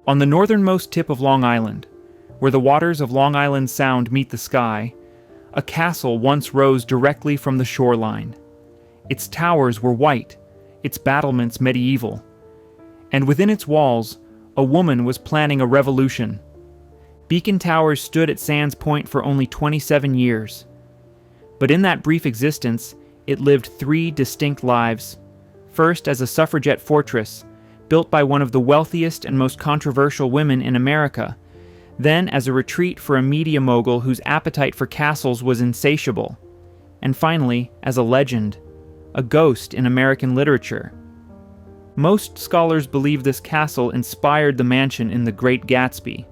On the northernmost tip of Long Island, where the waters of Long Island Sound meet the sky, a castle once rose directly from the shoreline. Its towers were white, its battlements medieval, and within its walls, a woman was planning a revolution. Beacon Towers stood at Sands Point for only 27 years. But in that brief existence, it lived 3 distinct lives. First as a suffragette fortress, built by one of the wealthiest and most controversial women in America, then as a retreat for a media mogul whose appetite for castles was insatiable, and finally as a legend, a ghost in American literature. Most scholars believe this castle inspired the mansion in The Great Gatsby.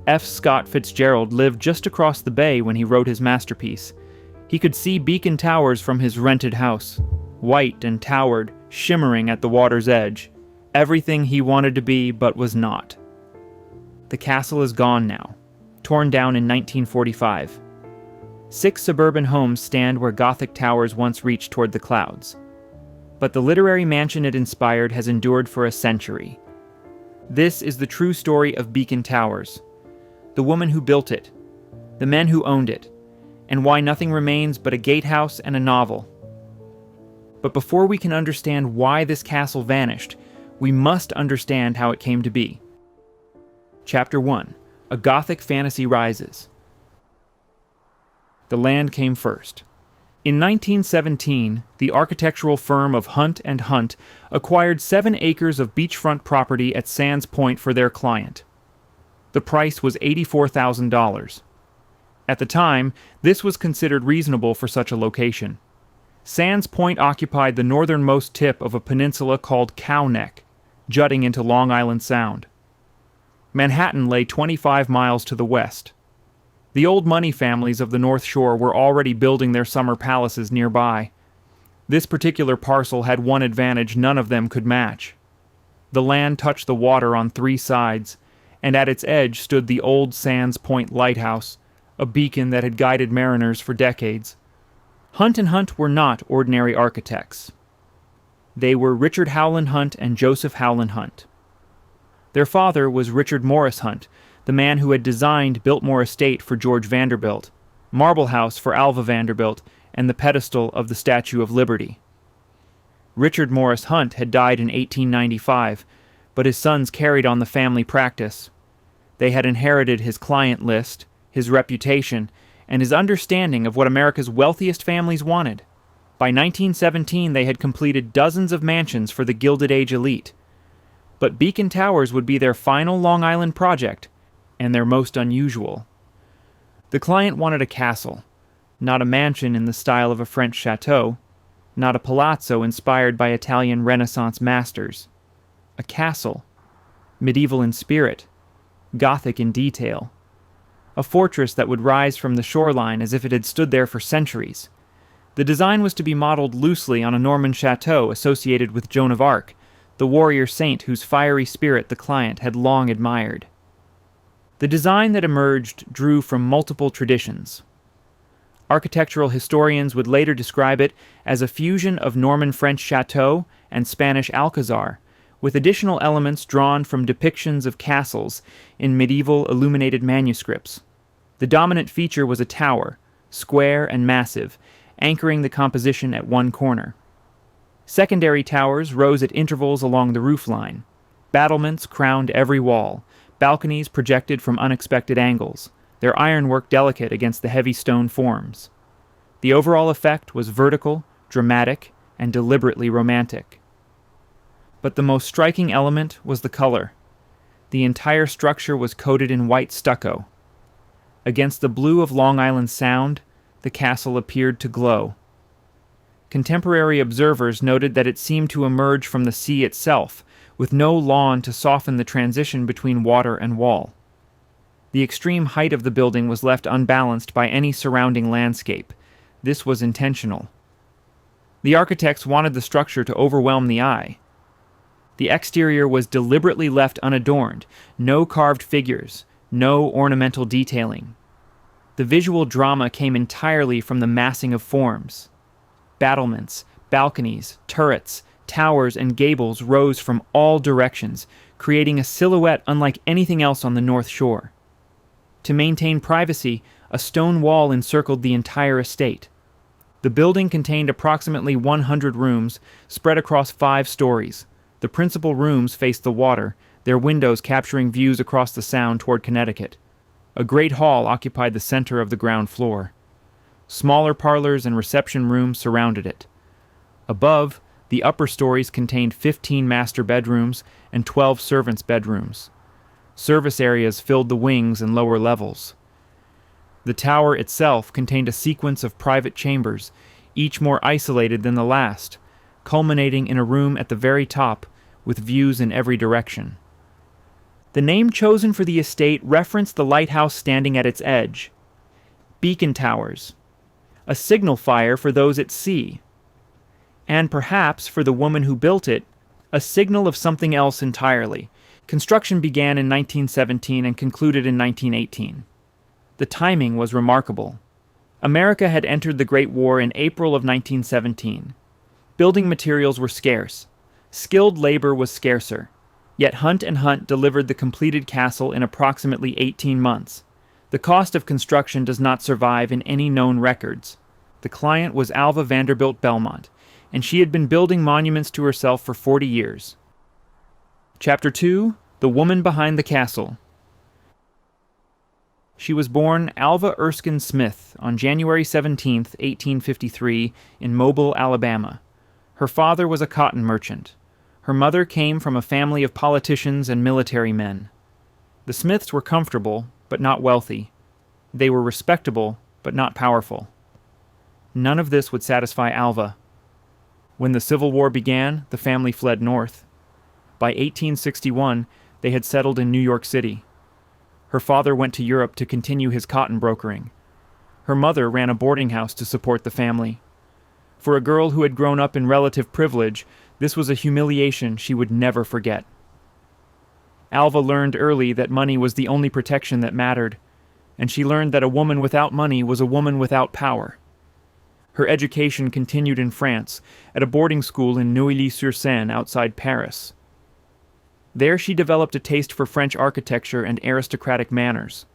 F. Scott Fitzgerald lived just across the bay when he wrote his masterpiece. He could see Beacon Towers from his rented house, white and towered, shimmering at the water's edge, everything he wanted to be but was not. The castle is gone now, torn down in 1945. 6 suburban homes stand where Gothic towers once reached toward the clouds. But the literary mansion it inspired has endured for a century. This is the true story of Beacon Towers, the woman who built it, the men who owned it, and why nothing remains but a gatehouse and a novel. But before we can understand why this castle vanished, we must understand how it came to be. Chapter 1. A Gothic Fantasy Rises. The land came first. In 1917, the architectural firm of Hunt and Hunt acquired 7 acres of beachfront property at Sands Point for their client. The price was $84,000. At the time, this was considered reasonable for such a location. Sands Point occupied the northernmost tip of a peninsula called Cow Neck, jutting into Long Island Sound. Manhattan lay 25 miles to the west. The old money families of the North Shore were already building their summer palaces nearby. This particular parcel had one advantage none of them could match. The land touched the water on 3 sides, and at its edge stood the old Sands Point Lighthouse, a beacon that had guided mariners for decades. Hunt and Hunt were not ordinary architects. They were Richard Howland Hunt and Joseph Howland Hunt. Their father was Richard Morris Hunt, the man who had designed Biltmore Estate for George Vanderbilt, Marble House for Alva Vanderbilt, and the pedestal of the Statue of Liberty. Richard Morris Hunt had died in 1895, but his sons carried on the family practice. They had inherited his client list, his reputation, and his understanding of what America's wealthiest families wanted. By 1917, they had completed dozens of mansions for the Gilded Age elite. But Beacon Towers would be their final Long Island project, and their most unusual. The client wanted a castle, not a mansion in the style of a French chateau, not a palazzo inspired by Italian Renaissance masters. A castle, medieval in spirit, Gothic in detail. A fortress that would rise from the shoreline as if it had stood there for centuries. The design was to be modeled loosely on a Norman chateau associated with Joan of Arc, the warrior saint whose fiery spirit the client had long admired. The design that emerged drew from multiple traditions. Architectural historians would later describe it as a fusion of Norman French chateau and Spanish alcazar, with additional elements drawn from depictions of castles in medieval illuminated manuscripts. The dominant feature was a tower, square and massive, anchoring the composition at one corner. Secondary towers rose at intervals along the roofline. Battlements crowned every wall, balconies projected from unexpected angles, their ironwork delicate against the heavy stone forms. The overall effect was vertical, dramatic, and deliberately romantic. But the most striking element was the color. The entire structure was coated in white stucco. Against the blue of Long Island Sound, the castle appeared to glow. Contemporary observers noted that it seemed to emerge from the sea itself, with no lawn to soften the transition between water and wall. The extreme height of the building was left unbalanced by any surrounding landscape. This was intentional. The architects wanted the structure to overwhelm the eye. The exterior was deliberately left unadorned, no carved figures, no ornamental detailing. The visual drama came entirely from the massing of forms. Battlements, balconies, turrets, towers, and gables rose from all directions, creating a silhouette unlike anything else on the North Shore. To maintain privacy, a stone wall encircled the entire estate. The building contained approximately 100 rooms, spread across 5 stories. The principal rooms faced the water, their windows capturing views across the Sound toward Connecticut. A great hall occupied the center of the ground floor. Smaller parlors and reception rooms surrounded it. Above, the upper stories contained 15 master bedrooms and 12 servants' bedrooms. Service areas filled the wings and lower levels. The tower itself contained a sequence of private chambers, each more isolated than the last, culminating in a room at the very top with views in every direction. The name chosen for the estate referenced the lighthouse standing at its edge. Beacon towers, a signal fire for those at sea, and perhaps for the woman who built it, a signal of something else entirely. Construction began in 1917 and concluded in 1918. The timing was remarkable. America had entered the Great War in April of 1917. Building materials were scarce. Skilled labor was scarcer. Yet Hunt & Hunt delivered the completed castle in approximately 18 months. The cost of construction does not survive in any known records. The client was Alva Vanderbilt Belmont, and she had been building monuments to herself for 40 years. Chapter 2: The Woman Behind the Castle. She was born Alva Erskine Smith on January 17, 1853, in Mobile, Alabama. Her father was a cotton merchant. Her mother came from a family of politicians and military men. The Smiths were comfortable, but not wealthy. They were respectable, but not powerful. None of this would satisfy Alva. When the Civil War began, the family fled north. By 1861, they had settled in New York City. Her father went to Europe to continue his cotton brokering. Her mother ran a boarding house to support the family. For a girl who had grown up in relative privilege, this was a humiliation she would never forget. Alva learned early that money was the only protection that mattered, and she learned that a woman without money was a woman without power. Her education continued in France, at a boarding school in Neuilly-sur-Seine outside Paris. There she developed a taste for French architecture and aristocratic manners.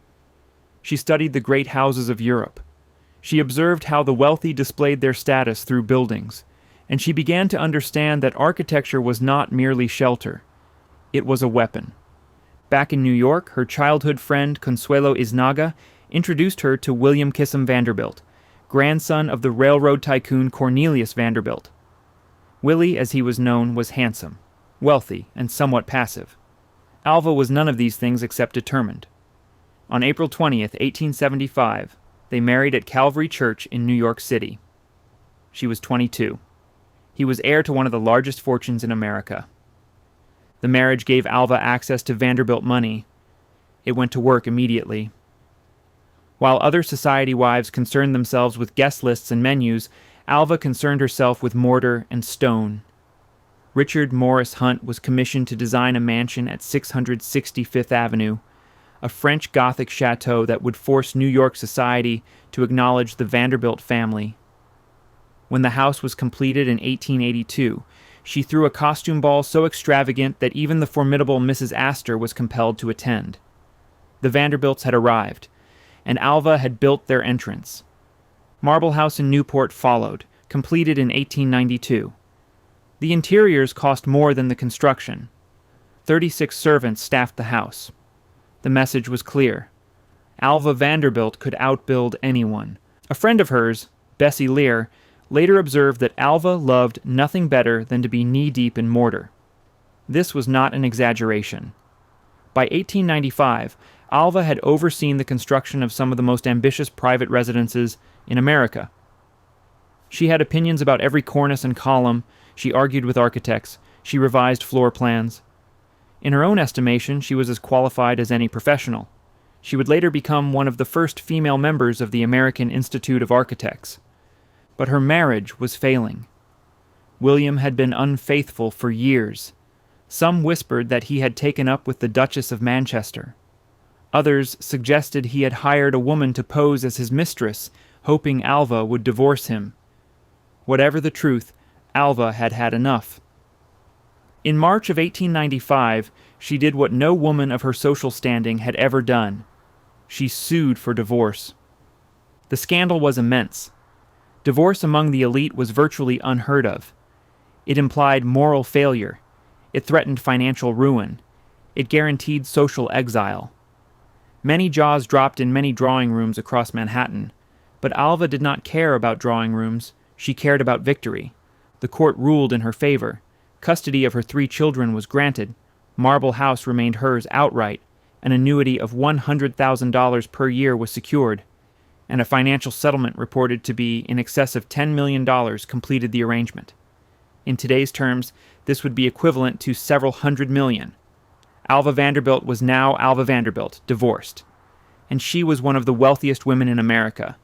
She studied the great houses of Europe. She observed how the wealthy displayed their status through buildings, and she began to understand that architecture was not merely shelter. It was a weapon. Back in New York, her childhood friend Consuelo Iznaga introduced her to William Kissam Vanderbilt, grandson of the railroad tycoon Cornelius Vanderbilt. Willie, as he was known, was handsome, wealthy, and somewhat passive. Alva was none of these things except determined. On April 20th, 1875, they married at Calvary Church in New York City. She was 22. He was heir to one of the largest fortunes in America. The marriage gave Alva access to Vanderbilt money. It went to work immediately. While other society wives concerned themselves with guest lists and menus, Alva concerned herself with mortar and stone. Richard Morris Hunt was commissioned to design a mansion at 660 Fifth Avenue, a French Gothic chateau that would force New York society to acknowledge the Vanderbilt family. When the house was completed in 1882, she threw a costume ball so extravagant that even the formidable Mrs. Astor was compelled to attend. The Vanderbilts had arrived, and Alva had built their entrance. Marble House in Newport followed, completed in 1892. The interiors cost more than the construction. 36 servants staffed the house. The message was clear. Alva Vanderbilt could outbuild anyone. A friend of hers, Bessie Lear, later observed that Alva loved nothing better than to be knee-deep in mortar. This was not an exaggeration. By 1895, Alva had overseen the construction of some of the most ambitious private residences in America. She had opinions about every cornice and column, she argued with architects, she revised floor plans. In her own estimation, she was as qualified as any professional. She would later become one of the first female members of the American Institute of Architects. But her marriage was failing. William had been unfaithful for years. Some whispered that he had taken up with the Duchess of Manchester. Others suggested he had hired a woman to pose as his mistress, hoping Alva would divorce him. Whatever the truth, Alva had had enough. In March of 1895, she did what no woman of her social standing had ever done. She sued for divorce. The scandal was immense. Divorce among the elite was virtually unheard of. It implied moral failure. It threatened financial ruin. It guaranteed social exile. Many jaws dropped in many drawing rooms across Manhattan, but Alva did not care about drawing rooms. She cared about victory. The court ruled in her favor. Custody of her 3 children was granted. Marble House remained hers outright. An annuity of $100,000 per year was secured, and a financial settlement reported to be in excess of $10 million completed the arrangement. In today's terms, this would be equivalent to several hundred million. Alva Vanderbilt was now Alva Vanderbilt, divorced, and she was one of the wealthiest women in America.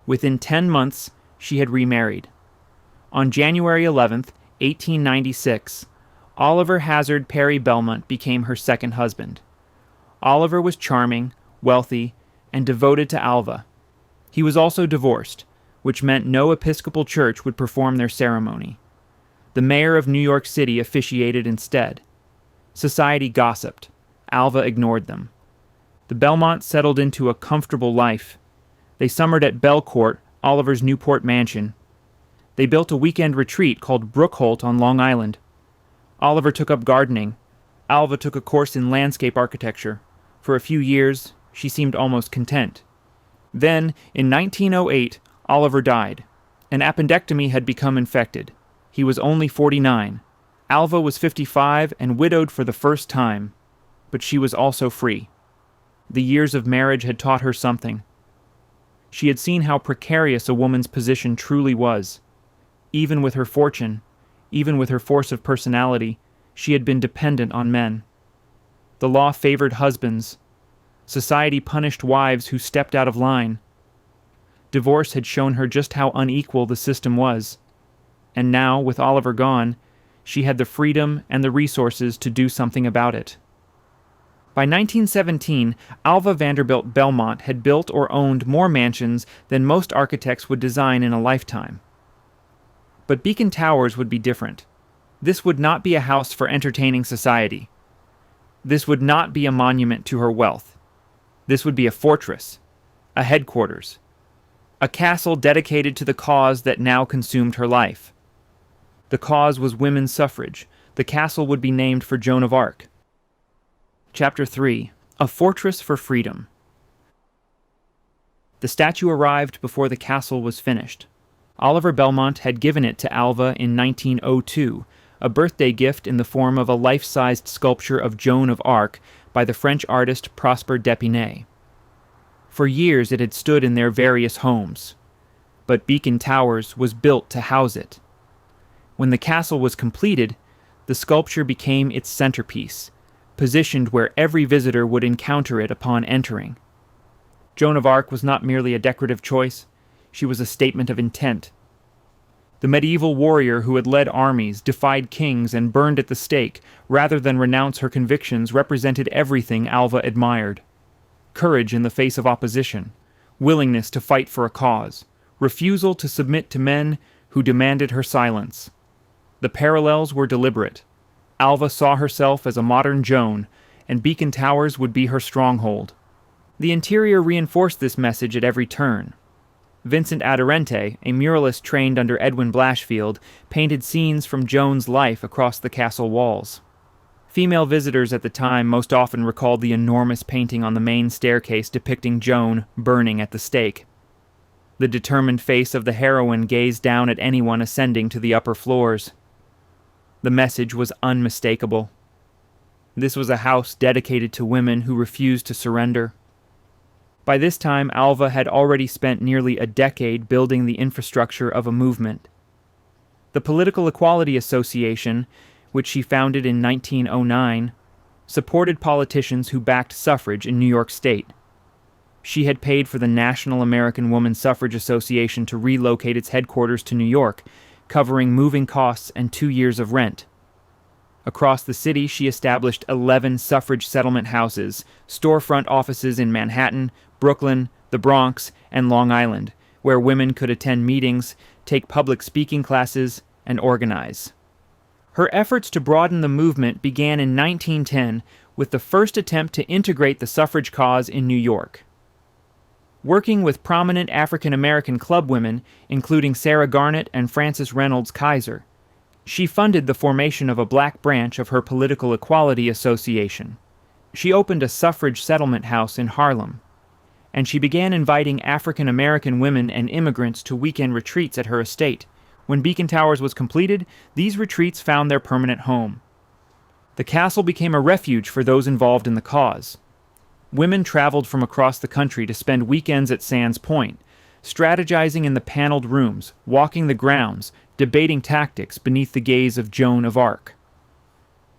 Within 10 months, she had remarried. On January 11th, 1896, Oliver Hazard Perry Belmont became her second husband. Oliver was charming, wealthy, and devoted to Alva. He was also divorced, which meant no Episcopal church would perform their ceremony. The mayor of New York City officiated instead. Society gossiped. Alva ignored them. The Belmonts settled into a comfortable life. They summered at Belcourt, Oliver's Newport mansion. They built a weekend retreat called Brookholt on Long Island. Oliver took up gardening. Alva took a course in landscape architecture. For a few years, she seemed almost content. Then, in 1908, Oliver died. An appendectomy had become infected. He was only 49. Alva was 55 and widowed for the first time. But she was also free. The years of marriage had taught her something. She had seen how precarious a woman's position truly was. Even with her fortune, even with her force of personality, she had been dependent on men. The law favored husbands. Society punished wives who stepped out of line. Divorce had shown her just how unequal the system was. And now, with Oliver gone, she had the freedom and the resources to do something about it. By 1917, Alva Vanderbilt Belmont had built or owned more mansions than most architects would design in a lifetime. But Beacon Towers would be different. This would not be a house for entertaining society. This would not be a monument to her wealth. This would be a fortress, a headquarters, a castle dedicated to the cause that now consumed her life. The cause was women's suffrage. The castle would be named for Joan of Arc. Chapter 3. A Fortress for Freedom. The statue arrived before the castle was finished. Oliver Belmont had given it to Alva in 1902, a birthday gift in the form of a life-sized sculpture of Joan of Arc by the French artist Prosper d'Épinay. For years it had stood in their various homes, but Beacon Towers was built to house it. When the castle was completed, the sculpture became its centerpiece, positioned where every visitor would encounter it upon entering. Joan of Arc was not merely a decorative choice, she was a statement of intent. The medieval warrior who had led armies, defied kings, and burned at the stake, rather than renounce her convictions, represented everything Alva admired. Courage in the face of opposition, willingness to fight for a cause, refusal to submit to men who demanded her silence. The parallels were deliberate. Alva saw herself as a modern Joan, and Beacon Towers would be her stronghold. The interior reinforced this message at every turn. Vincent Aderente, a muralist trained under Edwin Blashfield, painted scenes from Joan's life across the castle walls. Female visitors at the time most often recalled the enormous painting on the main staircase depicting Joan burning at the stake. The determined face of the heroine gazed down at anyone ascending to the upper floors. The message was unmistakable. This was a house dedicated to women who refused to surrender. By this time, Alva had already spent nearly a decade building the infrastructure of a movement. The Political Equality Association, which she founded in 1909, supported politicians who backed suffrage in New York State. She had paid for the National American Woman Suffrage Association to relocate its headquarters to New York, covering moving costs and 2 years of rent. Across the city, she established 11 suffrage settlement houses, storefront offices in Manhattan, Brooklyn, the Bronx, and Long Island, where women could attend meetings, take public speaking classes, and organize. Her efforts to broaden the movement began in 1910 with the first attempt to integrate the suffrage cause in New York. Working with prominent African American club women, including Sarah Garnett and Frances Reynolds Kaiser, she funded the formation of a black branch of her Political Equality Association. She opened a suffrage settlement house in Harlem, and she began inviting African American women and immigrants to weekend retreats at her estate. When Beacon Towers was completed, these retreats found their permanent home. The castle became a refuge for those involved in the cause. Women traveled from across the country to spend weekends at Sands Point, strategizing in the paneled rooms, walking the grounds, debating tactics beneath the gaze of Joan of Arc.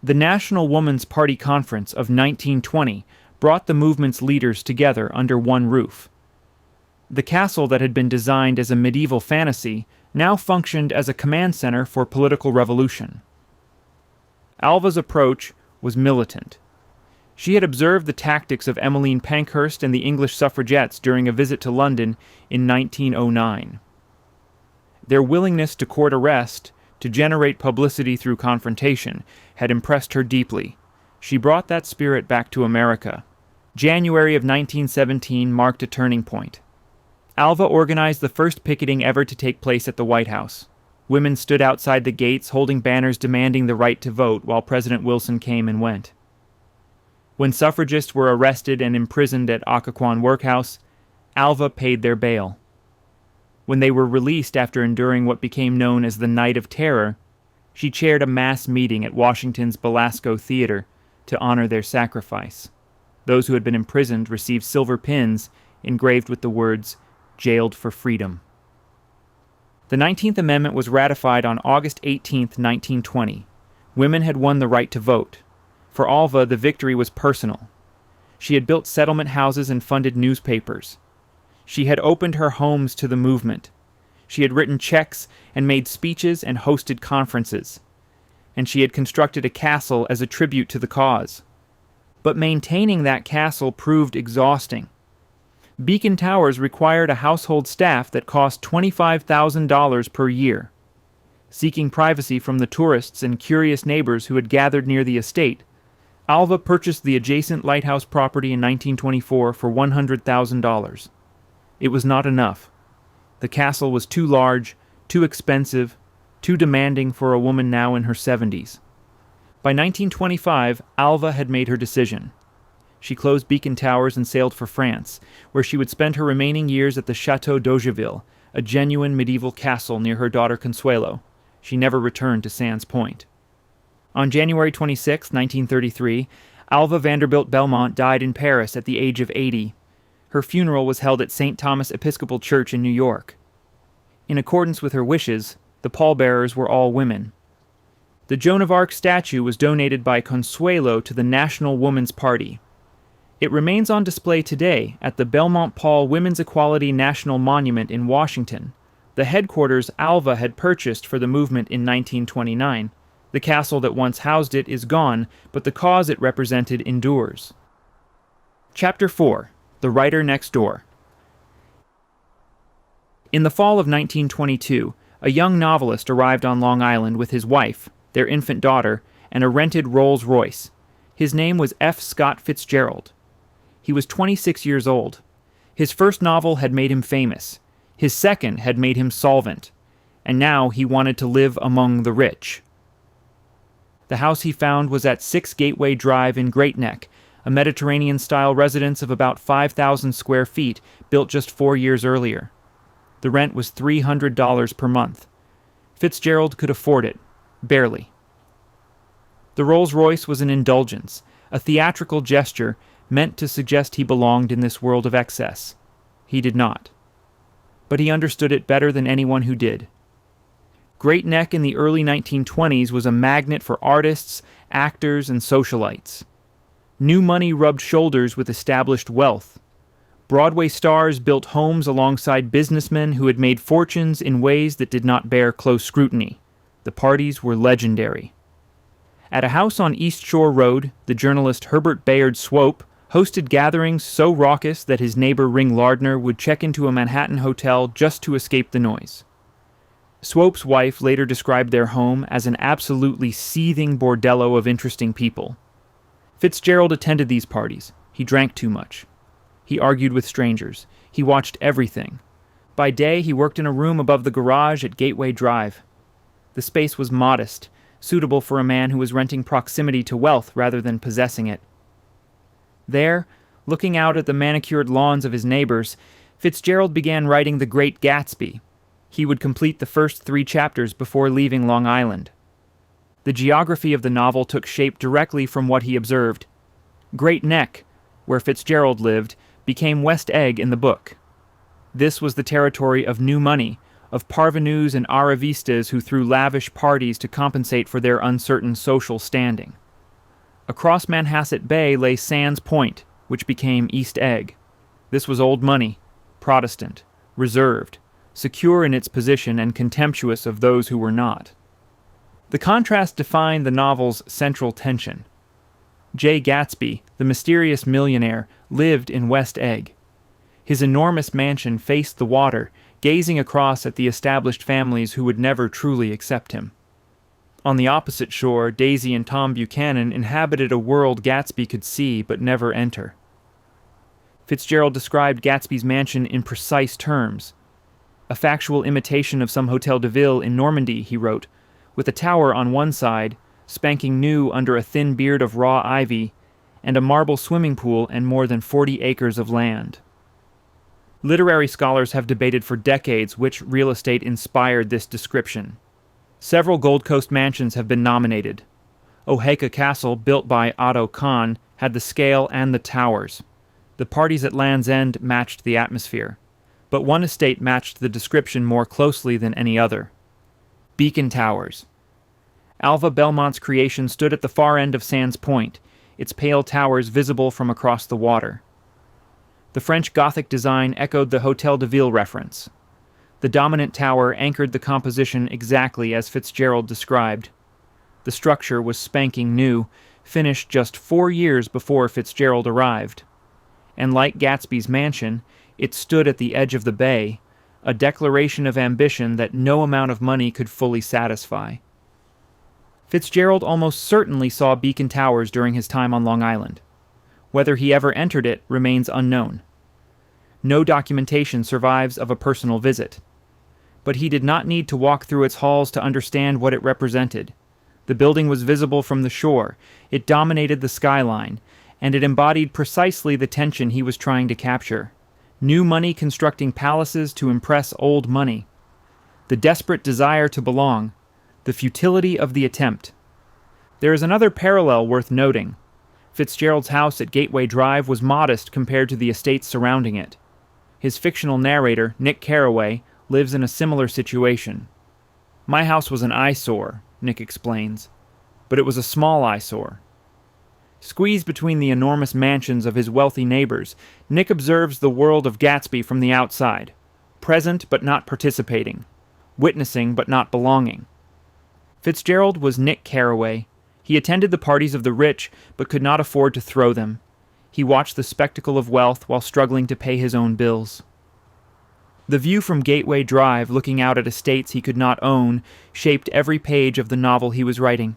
The National Woman's Party Conference of 1920 brought the movement's leaders together under one roof. The castle that had been designed as a medieval fantasy now functioned as a command center for political revolution. Alva's approach was militant. She had observed the tactics of Emmeline Pankhurst and the English suffragettes during a visit to London in 1909. Their willingness to court arrest, to generate publicity through confrontation, had impressed her deeply. She brought that spirit back to America. January of 1917 marked a turning point. Alva organized the first picketing ever to take place at the White House. Women stood outside the gates holding banners demanding the right to vote while President Wilson came and went. When suffragists were arrested and imprisoned at Occoquan Workhouse, Alva paid their bail. When they were released after enduring what became known as the Night of Terror, she chaired a mass meeting at Washington's Belasco Theater to honor their sacrifice. Those who had been imprisoned received silver pins engraved with the words, "Jailed for Freedom." The 19th Amendment was ratified on August 18, 1920. Women had won the right to vote. For Alva, the victory was personal. She had built settlement houses and funded newspapers. She had opened her homes to the movement. She had written checks and made speeches and hosted conferences. And she had constructed a castle as a tribute to the cause. But maintaining that castle proved exhausting. Beacon Towers required a household staff that cost $25,000 per year. Seeking privacy from the tourists and curious neighbors who had gathered near the estate, Alva purchased the adjacent lighthouse property in 1924 for $100,000. It was not enough. The castle was too large, too expensive, too demanding for a woman now in her 70s. By 1925, Alva had made her decision. She closed Beacon Towers and sailed for France, where she would spend her remaining years at the Château d'Augeville, a genuine medieval castle near her daughter Consuelo. She never returned to Sands Point. On January 26, 1933, Alva Vanderbilt Belmont died in Paris at the age of 80. Her funeral was held at St. Thomas Episcopal Church in New York. In accordance with her wishes, the pallbearers were all women. The Joan of Arc statue was donated by Consuelo to the National Woman's Party. It remains on display today at the Belmont Paul Women's Equality National Monument in Washington, the headquarters Alva had purchased for the movement in 1929. The castle that once housed it is gone, but the cause it represented endures. Chapter 4. The Writer Next Door. In the fall of 1922, a young novelist arrived on Long Island with his wife, their infant daughter, and a rented Rolls-Royce. His name was F. Scott Fitzgerald. He was 26 years old. His first novel had made him famous. His second had made him solvent. And now he wanted to live among the rich. The house he found was at 6 Gateway Drive in Great Neck, a Mediterranean-style residence of about 5,000 square feet, built just 4 years earlier. The rent was $300 per month. Fitzgerald could afford it. Barely. The Rolls-Royce was an indulgence, a theatrical gesture meant to suggest he belonged in this world of excess. He did not. But he understood it better than anyone who did. Great Neck in the early 1920s was a magnet for artists, actors, and socialites. New money rubbed shoulders with established wealth. Broadway stars built homes alongside businessmen who had made fortunes in ways that did not bear close scrutiny. The parties were legendary. At a house on East Shore Road, the journalist Herbert Bayard Swope hosted gatherings so raucous that his neighbor Ring Lardner would check into a Manhattan hotel just to escape the noise. Swope's wife later described their home as an absolutely seething bordello of interesting people. Fitzgerald attended these parties. He drank too much. He argued with strangers. He watched everything. By day, he worked in a room above the garage at Gateway Drive. The space was modest, suitable for a man who was renting proximity to wealth rather than possessing it. There, looking out at the manicured lawns of his neighbors, Fitzgerald began writing The Great Gatsby. He would complete the first 3 chapters before leaving Long Island. The geography of the novel took shape directly from what he observed. Great Neck, where Fitzgerald lived, became West Egg in the book. This was the territory of new money, of parvenus and arrivistas who threw lavish parties to compensate for their uncertain social standing. Across Manhasset Bay lay Sands Point, which became East Egg. This was old money, Protestant, reserved, secure in its position and contemptuous of those who were not. The contrast defined the novel's central tension. Jay Gatsby, the mysterious millionaire, lived in West Egg. His enormous mansion faced the water, gazing across at the established families who would never truly accept him. On the opposite shore, Daisy and Tom Buchanan inhabited a world Gatsby could see but never enter. Fitzgerald described Gatsby's mansion in precise terms. A factual imitation of some Hotel de Ville in Normandy, he wrote, with a tower on one side, spanking new under a thin beard of raw ivy, and a marble swimming pool and more than 40 acres of land. Literary scholars have debated for decades which real estate inspired this description. Several Gold Coast mansions have been nominated. Oheka Castle, built by Otto Kahn, had the scale and the towers. The parties at Land's End matched the atmosphere. But one estate matched the description more closely than any other. Beacon Towers. Alva Belmont's creation stood at the far end of Sands Point, its pale towers visible from across the water. The French Gothic design echoed the Hotel de Ville reference. The dominant tower anchored the composition exactly as Fitzgerald described. The structure was spanking new, finished just 4 years before Fitzgerald arrived. And like Gatsby's mansion, it stood at the edge of the bay, a declaration of ambition that no amount of money could fully satisfy. Fitzgerald almost certainly saw Beacon Towers during his time on Long Island. Whether he ever entered it remains unknown. No documentation survives of a personal visit. But he did not need to walk through its halls to understand what it represented. The building was visible from the shore, it dominated the skyline, and it embodied precisely the tension he was trying to capture. New money constructing palaces to impress old money. The desperate desire to belong. The futility of the attempt. There is another parallel worth noting. Fitzgerald's house at Gateway Drive was modest compared to the estates surrounding it. His fictional narrator, Nick Carraway, lives in a similar situation. "My house was an eyesore," Nick explains, "but it was a small eyesore." Squeezed between the enormous mansions of his wealthy neighbors, Nick observes the world of Gatsby from the outside, present but not participating, witnessing but not belonging. Fitzgerald was Nick Carraway. He attended the parties of the rich but could not afford to throw them. He watched the spectacle of wealth while struggling to pay his own bills. The view from Gateway Drive, looking out at estates he could not own, shaped every page of the novel he was writing.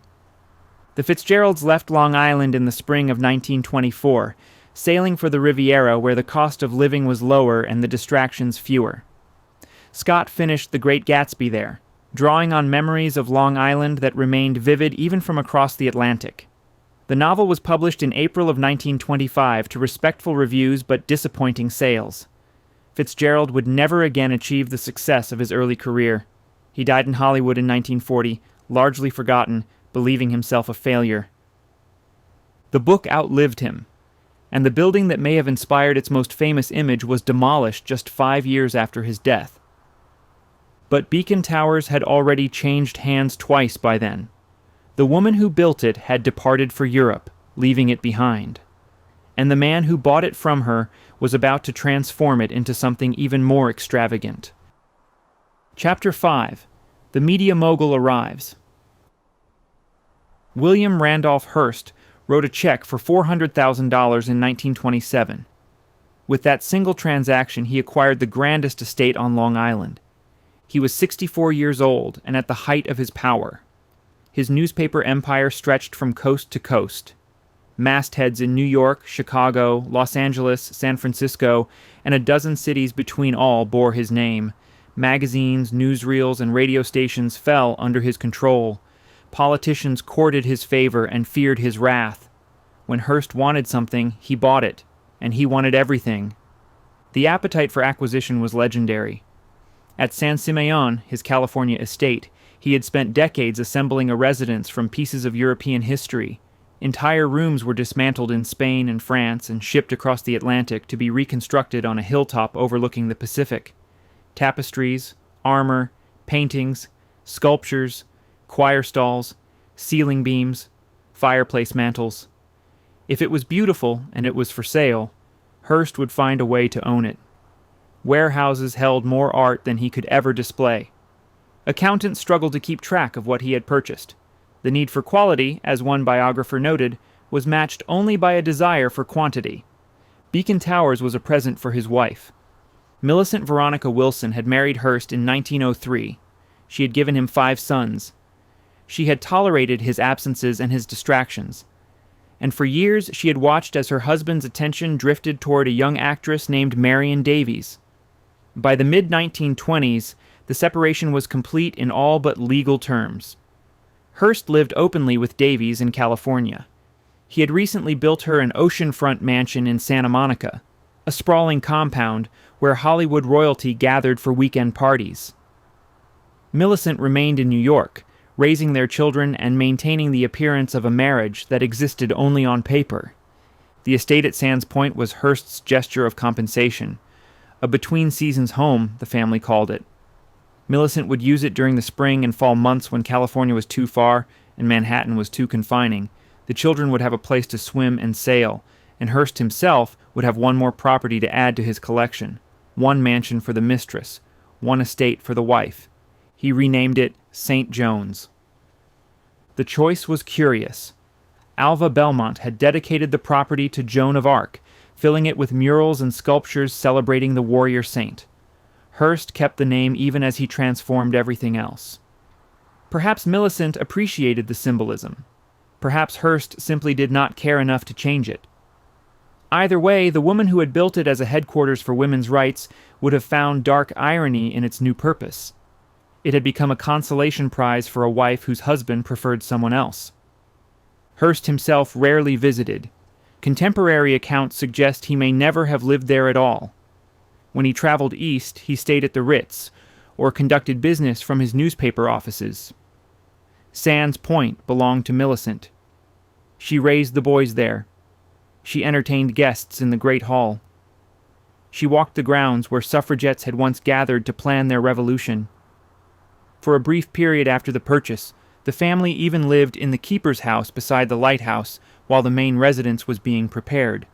The Fitzgeralds left Long Island in the spring of 1924, sailing for the Riviera where the cost of living was lower and the distractions fewer. Scott finished The Great Gatsby there, drawing on memories of Long Island that remained vivid even from across the Atlantic. The novel was published in April of 1925 to respectful reviews but disappointing sales. Fitzgerald would never again achieve the success of his early career. He died in Hollywood in 1940, largely forgotten, believing himself a failure. The book outlived him, and the building that may have inspired its most famous image was demolished just 5 years after his death. But Beacon Towers had already changed hands twice by then. The woman who built it had departed for Europe, leaving it behind. And the man who bought it from her was about to transform it into something even more extravagant. Chapter 5. The Media Mogul Arrives. William Randolph Hearst wrote a check for $400,000 in 1927. With that single transaction, he acquired the grandest estate on Long Island. He was 64 years old and at the height of his power. His newspaper empire stretched from coast to coast. Mastheads in New York, Chicago, Los Angeles, San Francisco, and a dozen cities between all bore his name. Magazines, newsreels, and radio stations fell under his control. Politicians courted his favor and feared his wrath. When Hearst wanted something, he bought it, and he wanted everything. The appetite for acquisition was legendary. At San Simeon, his California estate, he had spent decades assembling a residence from pieces of European history. Entire rooms were dismantled in Spain and France and shipped across the Atlantic to be reconstructed on a hilltop overlooking the Pacific. Tapestries, armor, paintings, sculptures, choir stalls, ceiling beams, fireplace mantels. If it was beautiful and it was for sale, Hearst would find a way to own it. Warehouses held more art than he could ever display. Accountants struggled to keep track of what he had purchased. The need for quality, as one biographer noted, was matched only by a desire for quantity. Beacon Towers was a present for his wife. Millicent Veronica Wilson had married Hearst in 1903. She had given him 5 sons. She had tolerated his absences and his distractions. And for years she had watched as her husband's attention drifted toward a young actress named Marion Davies. By the mid-1920s, the separation was complete in all but legal terms. Hearst lived openly with Davies in California. He had recently built her an oceanfront mansion in Santa Monica, a sprawling compound where Hollywood royalty gathered for weekend parties. Millicent remained in New York, raising their children and maintaining the appearance of a marriage that existed only on paper. The estate at Sands Point was Hearst's gesture of compensation. A between-seasons home, the family called it. Millicent would use it during the spring and fall months when California was too far and Manhattan was too confining. The children would have a place to swim and sail, and Hearst himself would have one more property to add to his collection. One mansion for the mistress, one estate for the wife. He renamed it St. John's. The choice was curious. Alva Belmont had dedicated the property to Joan of Arc, filling it with murals and sculptures celebrating the warrior saint. Hearst kept the name even as he transformed everything else. Perhaps Millicent appreciated the symbolism. Perhaps Hearst simply did not care enough to change it. Either way, the woman who had built it as a headquarters for women's rights would have found dark irony in its new purpose. It had become a consolation prize for a wife whose husband preferred someone else. Hearst himself rarely visited. Contemporary accounts suggest he may never have lived there at all. When he traveled east, he stayed at the Ritz, or conducted business from his newspaper offices. Sands Point belonged to Millicent. She raised the boys there. She entertained guests in the Great Hall. She walked the grounds where suffragettes had once gathered to plan their revolution. For a brief period after the purchase, the family even lived in the keeper's house beside the lighthouse while the main residence was being prepared.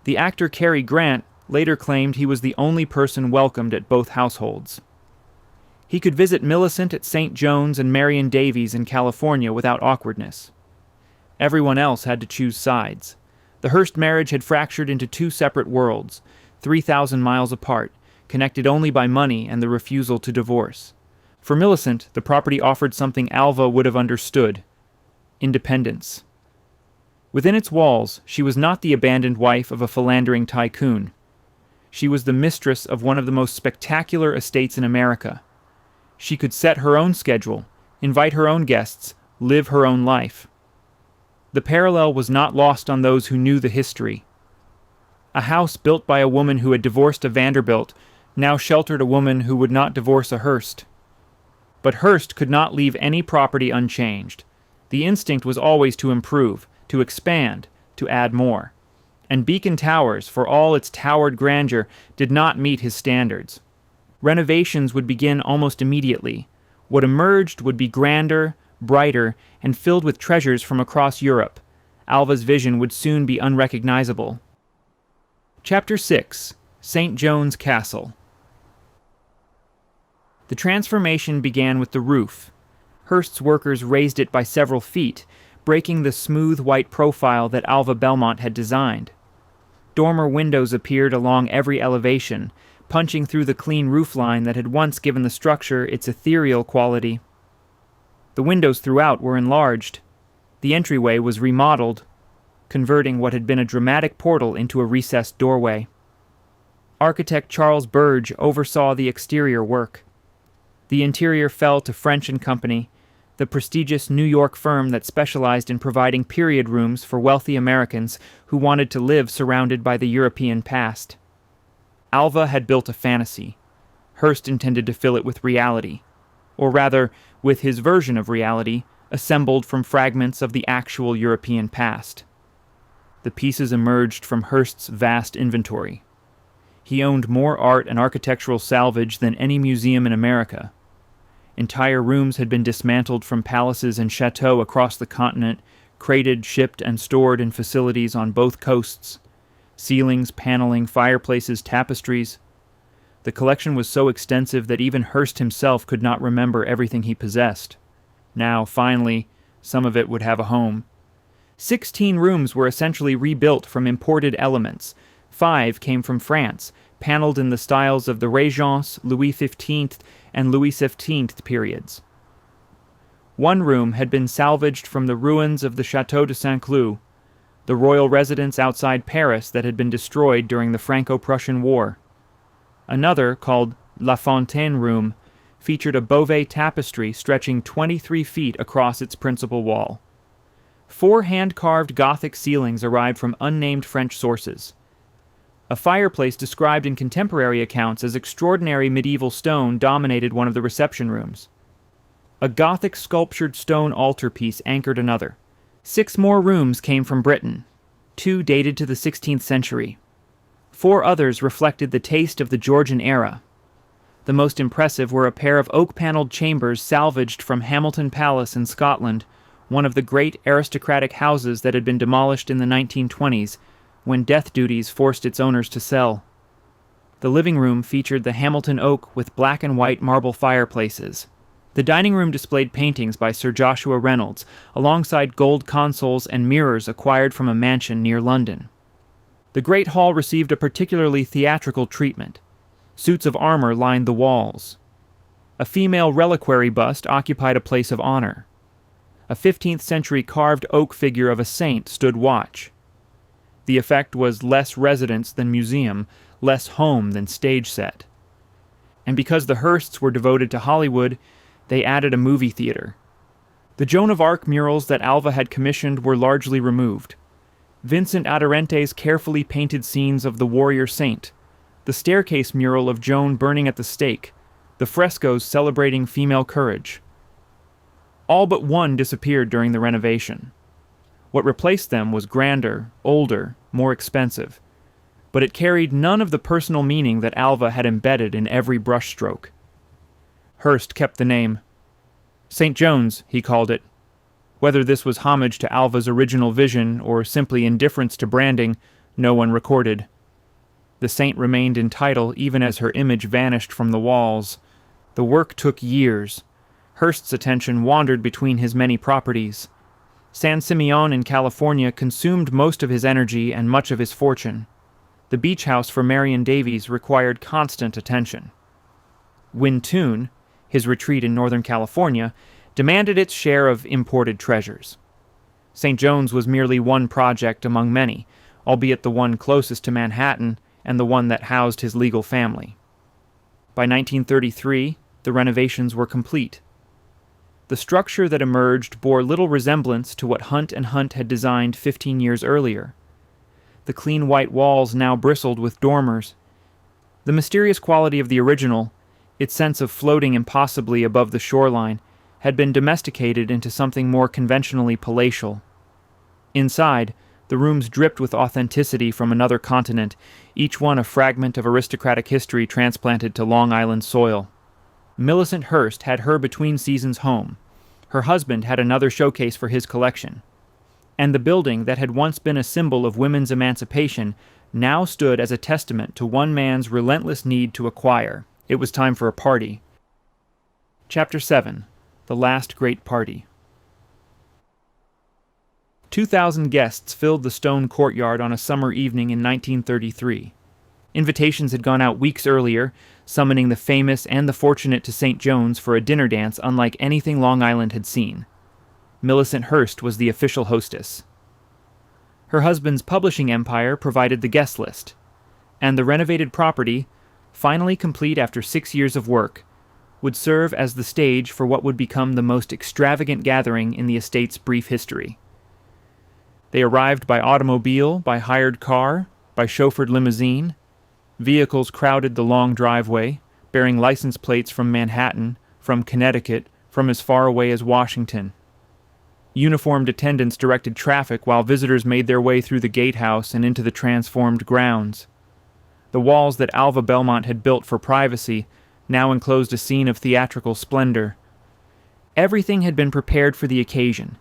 The actor Cary Grant later claimed he was the only person welcomed at both households. He could visit Millicent at St. John's and Marion Davies in California without awkwardness. Everyone else had to choose sides. The Hearst marriage had fractured into 2 separate worlds, 3,000 miles apart, connected only by money and the refusal to divorce. For Millicent, the property offered something Alva would have understood: independence. Within its walls, she was not the abandoned wife of a philandering tycoon. She was the mistress of one of the most spectacular estates in America. She could set her own schedule, invite her own guests, live her own life. The parallel was not lost on those who knew the history. A house built by a woman who had divorced a Vanderbilt now sheltered a woman who would not divorce a Hearst. But Hearst could not leave any property unchanged. The instinct was always to improve, to expand, to add more. And Beacon Towers, for all its towered grandeur, did not meet his standards. Renovations would begin almost immediately. What emerged would be grander, brighter, and filled with treasures from across Europe. Alva's vision would soon be unrecognizable. Chapter 6. St. John's Castle. The transformation began with the roof. Hearst's workers raised it by several feet, breaking the smooth white profile that Alva Belmont had designed. Dormer windows appeared along every elevation, punching through the clean roofline that had once given the structure its ethereal quality. The windows throughout were enlarged. The entryway was remodeled, converting what had been a dramatic portal into a recessed doorway. Architect Charles Burge oversaw the exterior work. The interior fell to French and Company, the prestigious New York firm that specialized in providing period rooms for wealthy Americans who wanted to live surrounded by the European past. Alva had built a fantasy. Hearst intended to fill it with reality, or rather, with his version of reality, assembled from fragments of the actual European past. The pieces emerged from Hearst's vast inventory. He owned more art and architectural salvage than any museum in America. Entire rooms had been dismantled from palaces and chateaux across the continent, crated, shipped, and stored in facilities on both coasts. Ceilings, paneling, fireplaces, tapestries. The collection was so extensive that even Hearst himself could not remember everything he possessed. Now, finally, some of it would have a home. 16 rooms were essentially rebuilt from imported elements. 5 came from France, paneled in the styles of the Régence, Louis XV, and Louis XV periods. One room had been salvaged from the ruins of the Château de Saint-Cloud, the royal residence outside Paris that had been destroyed during the Franco-Prussian War. Another, called La Fontaine Room, featured a Beauvais tapestry stretching 23 feet across its principal wall. 4 hand-carved Gothic ceilings arrived from unnamed French sources. A fireplace described in contemporary accounts as extraordinary medieval stone dominated one of the reception rooms. A Gothic sculptured stone altarpiece anchored another. 6 more rooms came from Britain. 2 dated to the 16th century. 4 others reflected the taste of the Georgian era. The most impressive were a pair of oak-paneled chambers salvaged from Hamilton Palace in Scotland, one of the great aristocratic houses that had been demolished in the 1920s, when death duties forced its owners to sell. The living room featured the Hamilton oak with black and white marble fireplaces. The dining room displayed paintings by Sir Joshua Reynolds, alongside gold consoles and mirrors acquired from a mansion near London. The Great Hall received a particularly theatrical treatment. Suits of armor lined the walls. A female reliquary bust occupied a place of honor. A 15th-century carved oak figure of a saint stood watch. The effect was less residence than museum, less home than stage set. And because the Hearsts were devoted to Hollywood, they added a movie theater. The Joan of Arc murals that Alva had commissioned were largely removed. Vincent Adorente's carefully painted scenes of the warrior saint, the staircase mural of Joan burning at the stake, the frescoes celebrating female courage. All but one disappeared during the renovation. What replaced them was grander, older, more expensive, but it carried none of the personal meaning that Alva had embedded in every brushstroke. Hearst kept the name. St. John's, he called it. Whether this was homage to Alva's original vision or simply indifference to branding, no one recorded. The saint remained in title even as her image vanished from the walls. The work took years. Hearst's attention wandered between his many properties. San Simeon in California consumed most of his energy and much of his fortune. The beach house for Marion Davies required constant attention. Wintoon, his retreat in Northern California, demanded its share of imported treasures. St. John's was merely one project among many, albeit the one closest to Manhattan and the one that housed his legal family. By 1933, the renovations were complete. The structure that emerged bore little resemblance to what Hunt and Hunt had designed 15 years earlier. The clean white walls now bristled with dormers. The mysterious quality of the original, its sense of floating impossibly above the shoreline, had been domesticated into something more conventionally palatial. Inside, the rooms dripped with authenticity from another continent, each one a fragment of aristocratic history transplanted to Long Island soil. Millicent Hearst had her between-seasons home. Her husband had another showcase for his collection. And the building that had once been a symbol of women's emancipation now stood as a testament to one man's relentless need to acquire. It was time for a party. Chapter 7. The Last Great Party. 2,000 guests filled the stone courtyard on a summer evening in 1933. Invitations had gone out weeks earlier, summoning the famous and the fortunate to St. John's for a dinner dance unlike anything Long Island had seen. Millicent Hearst was the official hostess. Her husband's publishing empire provided the guest list, and the renovated property, finally complete after 6 years of work, would serve as the stage for what would become the most extravagant gathering in the estate's brief history. They arrived by automobile, by hired car, by chauffeured limousine. Vehicles crowded the long driveway, bearing license plates from Manhattan, from Connecticut, from as far away as Washington. Uniformed attendants directed traffic while visitors made their way through the gatehouse and into the transformed grounds. The walls that Alva Belmont had built for privacy now enclosed a scene of theatrical splendor. Everything had been prepared for the occasion.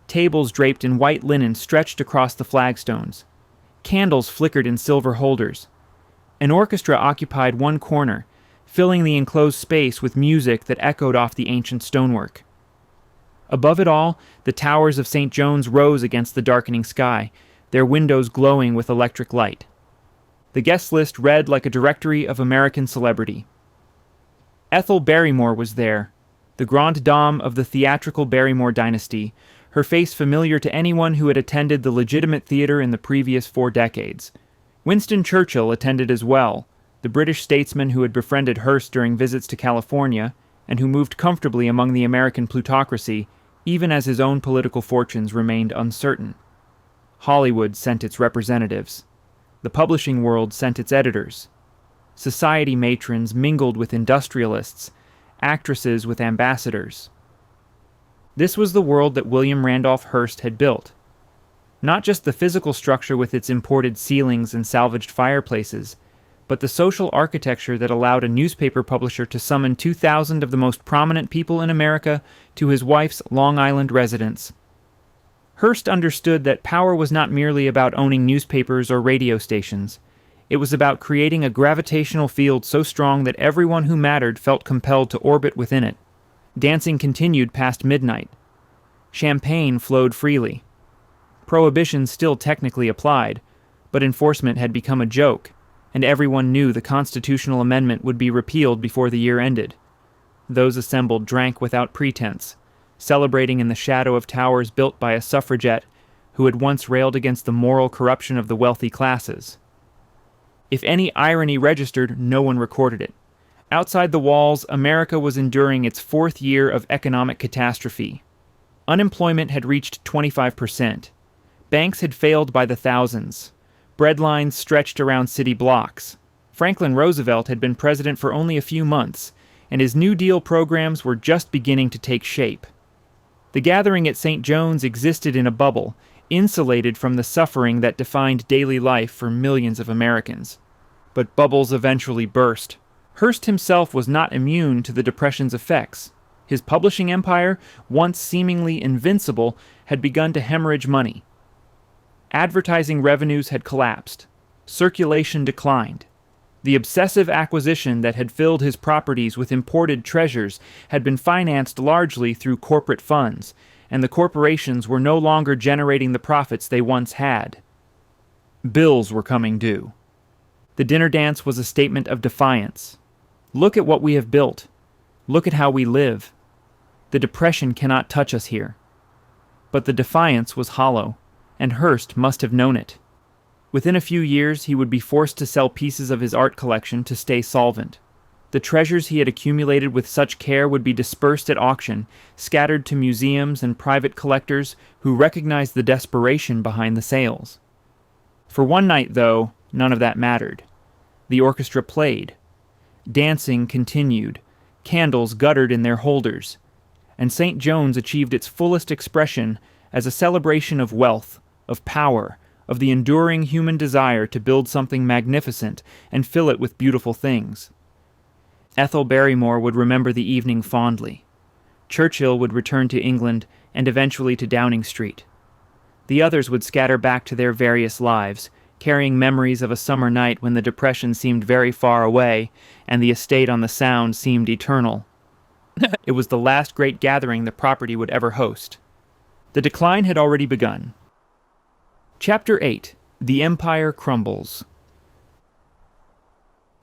Tables draped in white linen stretched across the flagstones. Candles flickered in silver holders. An orchestra occupied one corner, filling the enclosed space with music that echoed off the ancient stonework. Above it all, the towers of St. John's rose against the darkening sky, their windows glowing with electric light. The guest list read like a directory of American celebrity. Ethel Barrymore was there, the grande dame of the theatrical Barrymore dynasty, her face familiar to anyone who had attended the legitimate theater in the previous 4 decades. Winston Churchill attended as well, the British statesman who had befriended Hearst during visits to California, and who moved comfortably among the American plutocracy, even as his own political fortunes remained uncertain. Hollywood sent its representatives. The publishing world sent its editors. Society matrons mingled with industrialists, actresses with ambassadors. This was the world that William Randolph Hearst had built. Not just the physical structure with its imported ceilings and salvaged fireplaces, but the social architecture that allowed a newspaper publisher to summon 2,000 of the most prominent people in America to his wife's Long Island residence. Hearst understood that power was not merely about owning newspapers or radio stations. It was about creating a gravitational field so strong that everyone who mattered felt compelled to orbit within it. Dancing continued past midnight. Champagne flowed freely. Prohibition still technically applied, but enforcement had become a joke, and everyone knew the constitutional amendment would be repealed before the year ended. Those assembled drank without pretense, celebrating in the shadow of towers built by a suffragette who had once railed against the moral corruption of the wealthy classes. If any irony registered, no one recorded it. Outside the walls, America was enduring its 4th year of economic catastrophe. Unemployment had reached 25%. Banks had failed by the thousands. Bread lines stretched around city blocks. Franklin Roosevelt had been president for only a few months, and his New Deal programs were just beginning to take shape. The gathering at St. John's existed in a bubble, insulated from the suffering that defined daily life for millions of Americans. But bubbles eventually burst. Hearst himself was not immune to the Depression's effects. His publishing empire, once seemingly invincible, had begun to hemorrhage money. Advertising revenues had collapsed. Circulation declined. The obsessive acquisition that had filled his properties with imported treasures had been financed largely through corporate funds, and the corporations were no longer generating the profits they once had. Bills were coming due. The dinner dance was a statement of defiance. Look at what we have built. Look at how we live. The Depression cannot touch us here. But the defiance was hollow, and Hearst must have known it. Within a few years, he would be forced to sell pieces of his art collection to stay solvent. The treasures he had accumulated with such care would be dispersed at auction, scattered to museums and private collectors who recognized the desperation behind the sales. For one night, though, none of that mattered. The orchestra played. Dancing continued. Candles guttered in their holders. And St. John's achieved its fullest expression as a celebration of wealth, of power, of the enduring human desire to build something magnificent and fill it with beautiful things. Ethel Barrymore would remember the evening fondly. Churchill would return to England and eventually to Downing Street. The others would scatter back to their various lives, carrying memories of a summer night when the Depression seemed very far away and the estate on the Sound seemed eternal. It was the last great gathering the property would ever host. The decline had already begun. Chapter 8. The Empire Crumbles.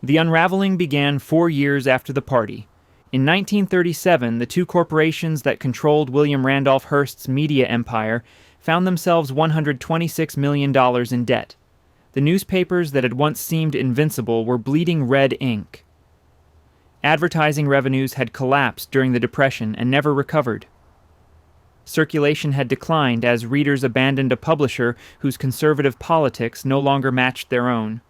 The unraveling began 4 years after the party. In 1937, the two corporations that controlled William Randolph Hearst's media empire found themselves $126 million in debt. The newspapers that had once seemed invincible were bleeding red ink. Advertising revenues had collapsed during the Depression and never recovered. Circulation had declined as readers abandoned a publisher whose conservative politics no longer matched their own.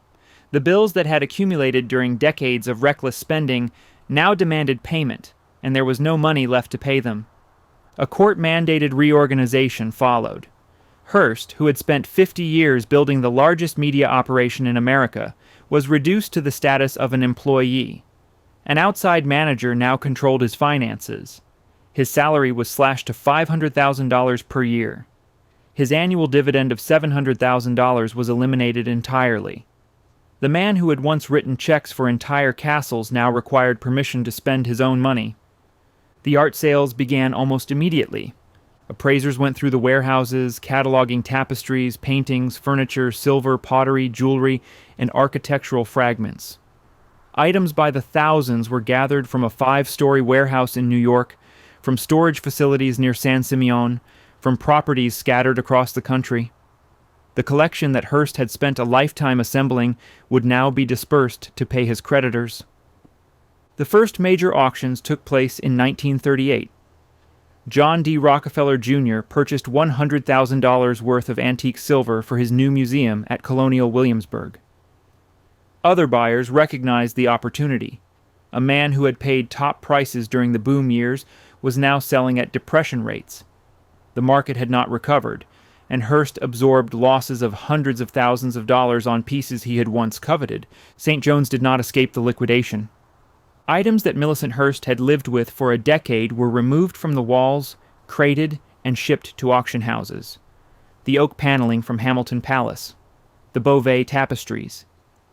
The bills that had accumulated during decades of reckless spending now demanded payment, and there was no money left to pay them. A court-mandated reorganization followed. Hearst, who had spent 50 years building the largest media operation in America, was reduced to the status of an employee. An outside manager now controlled his finances. His salary was slashed to $500,000 per year. His annual dividend of $700,000 was eliminated entirely. The man who had once written checks for entire castles now required permission to spend his own money. The art sales began almost immediately. Appraisers went through the warehouses, cataloging tapestries, paintings, furniture, silver, pottery, jewelry, and architectural fragments. Items by the thousands were gathered from a 5-story warehouse in New York, from storage facilities near San Simeon, from properties scattered across the country. The collection that Hearst had spent a lifetime assembling would now be dispersed to pay his creditors. The first major auctions took place in 1938. John D. Rockefeller Jr. purchased $100,000 worth of antique silver for his new museum at Colonial Williamsburg. Other buyers recognized the opportunity. A man who had paid top prices during the boom years was now selling at depression rates. The market had not recovered, and Hearst absorbed losses of hundreds of thousands of dollars on pieces he had once coveted. St. John's did not escape the liquidation. Items that Millicent Hearst had lived with for a decade were removed from the walls, crated, and shipped to auction houses. The oak paneling from Hamilton Palace, the Beauvais tapestries,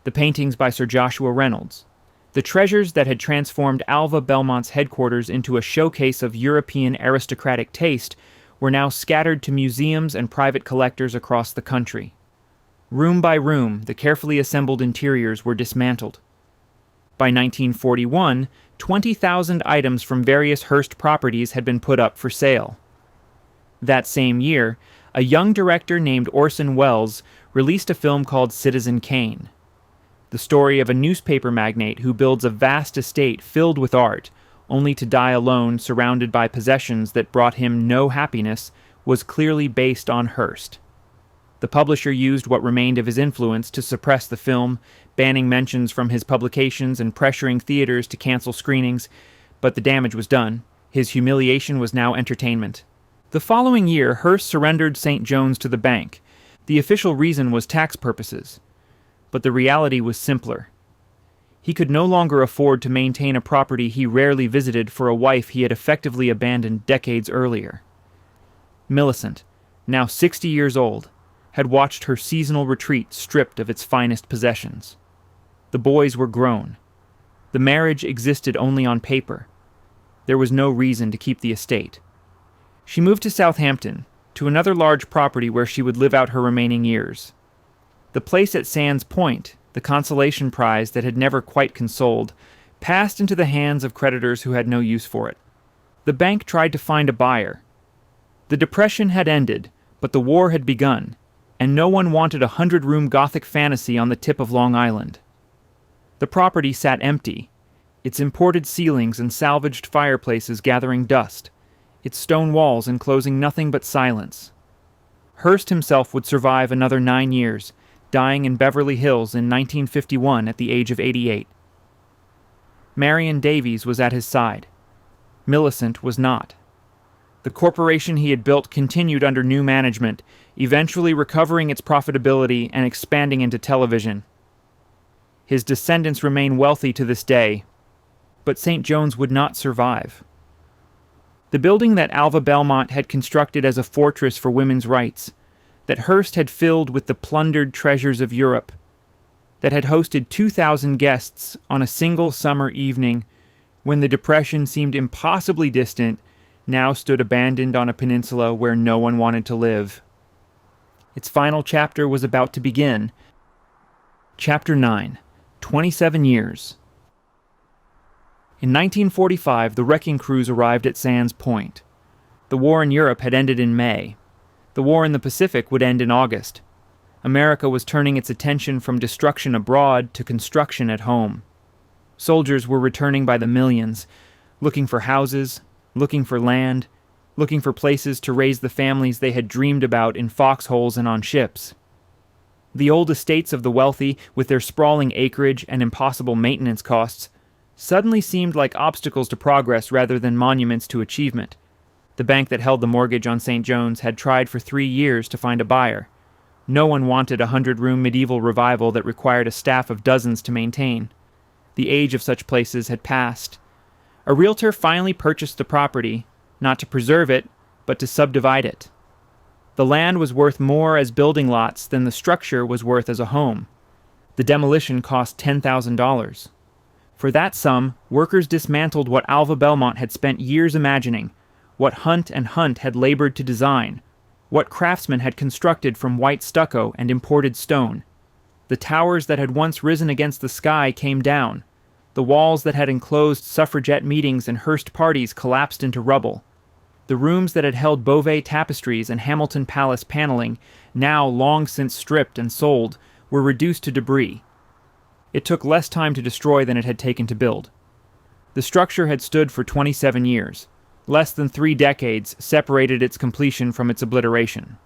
the paintings by Sir Joshua Reynolds, the treasures that had transformed Alva Belmont's headquarters into a showcase of European aristocratic taste were now scattered to museums and private collectors across the country. Room by room, the carefully assembled interiors were dismantled. By 1941, 20,000 items from various Hearst properties had been put up for sale. That same year, a young director named Orson Welles released a film called Citizen Kane. The story of a newspaper magnate who builds a vast estate filled with art, only to die alone surrounded by possessions that brought him no happiness, was clearly based on Hearst. The publisher used what remained of his influence to suppress the film, banning mentions from his publications and pressuring theaters to cancel screenings, but the damage was done. His humiliation was now entertainment. The following year, Hearst surrendered St. John's to the bank. The official reason was tax purposes, but the reality was simpler. He could no longer afford to maintain a property he rarely visited for a wife he had effectively abandoned decades earlier. Millicent, now 60 years old, had watched her seasonal retreat stripped of its finest possessions. The boys were grown. The marriage existed only on paper. There was no reason to keep the estate. She moved to Southampton, to another large property where she would live out her remaining years. The place at Sands Point, the consolation prize that had never quite consoled, passed into the hands of creditors who had no use for it. The bank tried to find a buyer. The Depression had ended, but the war had begun, and no one wanted a 100-room Gothic fantasy on the tip of Long Island. The property sat empty, its imported ceilings and salvaged fireplaces gathering dust, its stone walls enclosing nothing but silence. Hearst himself would survive another 9 years, dying in Beverly Hills in 1951 at the age of 88. Marion Davies was at his side. Millicent was not. The corporation he had built continued under new management, eventually recovering its profitability and expanding into television. His descendants remain wealthy to this day, but St. John's would not survive. The building that Alva Belmont had constructed as a fortress for women's rights, that Hearst had filled with the plundered treasures of Europe, that had hosted 2,000 guests on a single summer evening when the Depression seemed impossibly distant, now stood abandoned on a peninsula where no one wanted to live. Its final chapter was about to begin. Chapter 9. 27 years. In 1945, the wrecking crews arrived at Sands Point. The war in Europe had ended in May. The war in the Pacific would end in August. America was turning its attention from destruction abroad to construction at home. Soldiers were returning by the millions, looking for houses, looking for land, looking for places to raise the families they had dreamed about in foxholes and on ships. The old estates of the wealthy, with their sprawling acreage and impossible maintenance costs, suddenly seemed like obstacles to progress rather than monuments to achievement. The bank that held the mortgage on St. John's had tried for 3 years to find a buyer. No one wanted a 100-room medieval revival that required a staff of dozens to maintain. The age of such places had passed. A realtor finally purchased the property, not to preserve it, but to subdivide it. The land was worth more as building lots than the structure was worth as a home. The demolition cost $10,000. For that sum, workers dismantled what Alva Belmont had spent years imagining, what Hunt and Hunt had labored to design, what craftsmen had constructed from white stucco and imported stone. The towers that had once risen against the sky came down. The walls that had enclosed suffragette meetings and Hearst parties collapsed into rubble. The rooms that had held Beauvais tapestries and Hamilton Palace paneling, now long since stripped and sold, were reduced to debris. It took less time to destroy than it had taken to build. The structure had stood for 27 years. Less than 3 decades separated its completion from its obliteration.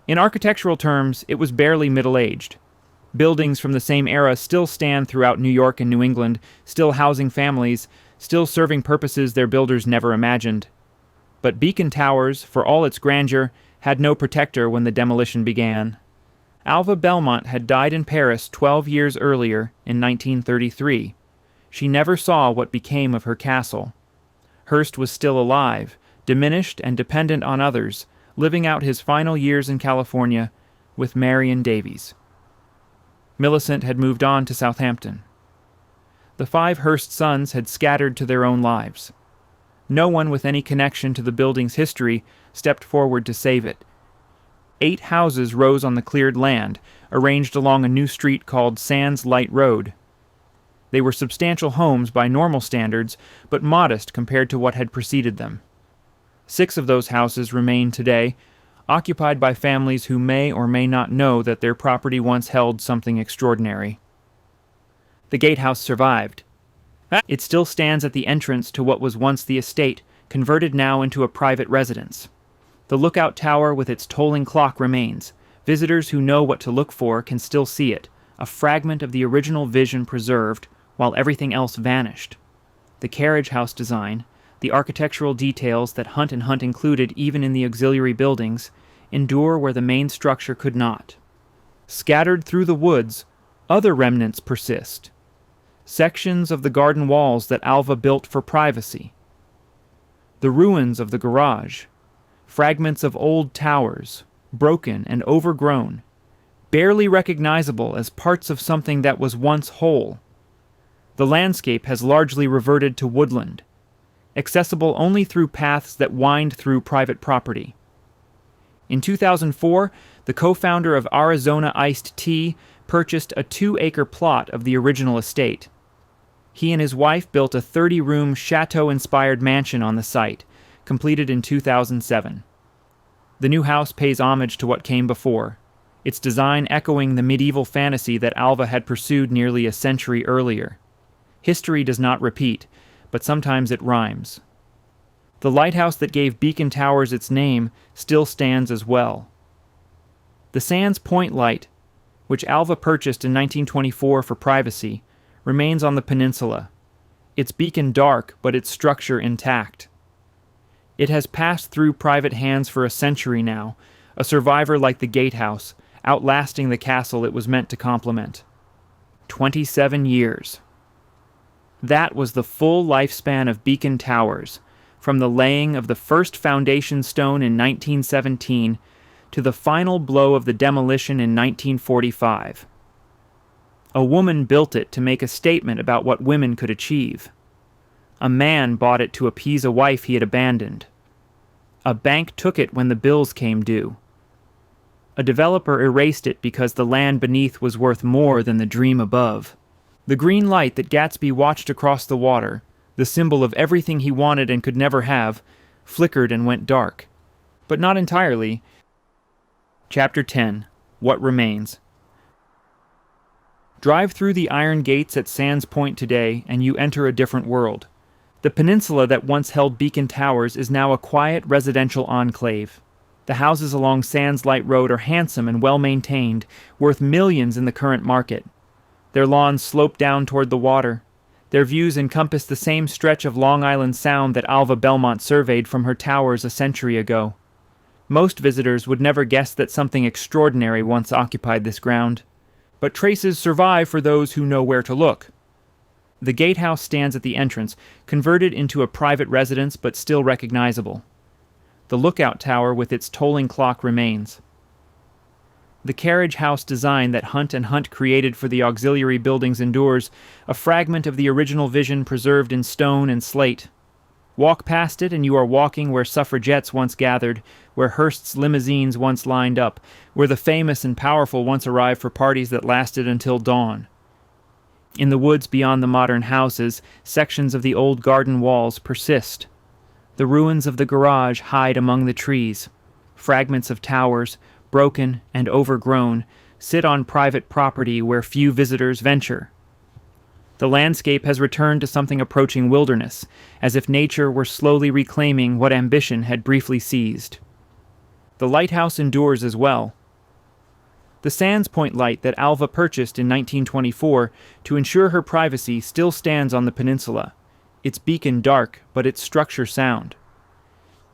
In architectural terms, it was barely middle-aged. Buildings from the same era still stand throughout New York and New England, still housing families, still serving purposes their builders never imagined. But Beacon Towers, for all its grandeur, had no protector when the demolition began. Alva Belmont had died in Paris 12 years earlier, in 1933. She never saw what became of her castle. Hearst was still alive, diminished and dependent on others, living out his final years in California with Marion Davies. Millicent had moved on to Southampton. The 5 Hearst sons had scattered to their own lives. No one with any connection to the building's history stepped forward to save it. 8 houses rose on the cleared land, arranged along a new street called Sands Light Road. They were substantial homes by normal standards, but modest compared to what had preceded them. 6 of those houses remain today, occupied by families who may or may not know that their property once held something extraordinary. The gatehouse survived. It still stands at the entrance to what was once the estate, converted now into a private residence. The lookout tower with its tolling clock remains. Visitors who know what to look for can still see it, a fragment of the original vision preserved, while everything else vanished. The carriage house design, the architectural details that Hunt and Hunt included even in the auxiliary buildings, endure where the main structure could not. Scattered through the woods, other remnants persist. Sections of the garden walls that Alva built for privacy. The ruins of the garage. Fragments of old towers, broken and overgrown, barely recognizable as parts of something that was once whole. The landscape has largely reverted to woodland, accessible only through paths that wind through private property. In 2004, the co-founder of Arizona Iced Tea purchased a 2-acre plot of the original estate. He and his wife built a 30-room chateau-inspired mansion on the site, completed in 2007. The new house pays homage to what came before, its design echoing the medieval fantasy that Alva had pursued nearly a century earlier. History does not repeat, but sometimes it rhymes. The lighthouse that gave Beacon Towers its name still stands as well. The Sands Point light, which Alva purchased in 1924 for privacy, remains on the peninsula, its beacon dark but its structure intact. It has passed through private hands for a century now, a survivor like the gatehouse, outlasting the castle it was meant to complement. 27 years. That was the full lifespan of Beacon Towers, from the laying of the first foundation stone in 1917 to the final blow of the demolition in 1945. A woman built it to make a statement about what women could achieve. A man bought it to appease a wife he had abandoned. A bank took it when the bills came due. A developer erased it because the land beneath was worth more than the dream above. The green light that Gatsby watched across the water, the symbol of everything he wanted and could never have, flickered and went dark. But not entirely. Chapter 10. What Remains. Drive through the iron gates at Sands Point today, and you enter a different world. The peninsula that once held Beacon Towers is now a quiet residential enclave. The houses along Sands Light Road are handsome and well-maintained, worth millions in the current market. Their lawns slope down toward the water. Their views encompass the same stretch of Long Island Sound that Alva Belmont surveyed from her towers a century ago. Most visitors would never guess that something extraordinary once occupied this ground. But traces survive for those who know where to look. The gatehouse stands at the entrance, converted into a private residence but still recognizable. The lookout tower with its tolling clock remains. The carriage house design that Hunt and Hunt created for the auxiliary buildings endures, a fragment of the original vision preserved in stone and slate. Walk past it and you are walking where suffragettes once gathered, where Hearst's limousines once lined up, where the famous and powerful once arrived for parties that lasted until dawn. In the woods beyond the modern houses, sections of the old garden walls persist. The ruins of the garage hide among the trees. Fragments of towers, broken and overgrown, sit on private property where few visitors venture. The landscape has returned to something approaching wilderness, as if nature were slowly reclaiming what ambition had briefly seized. The lighthouse endures as well. The Sands Point light that Alva purchased in 1924 to ensure her privacy still stands on the peninsula, its beacon dark but its structure sound.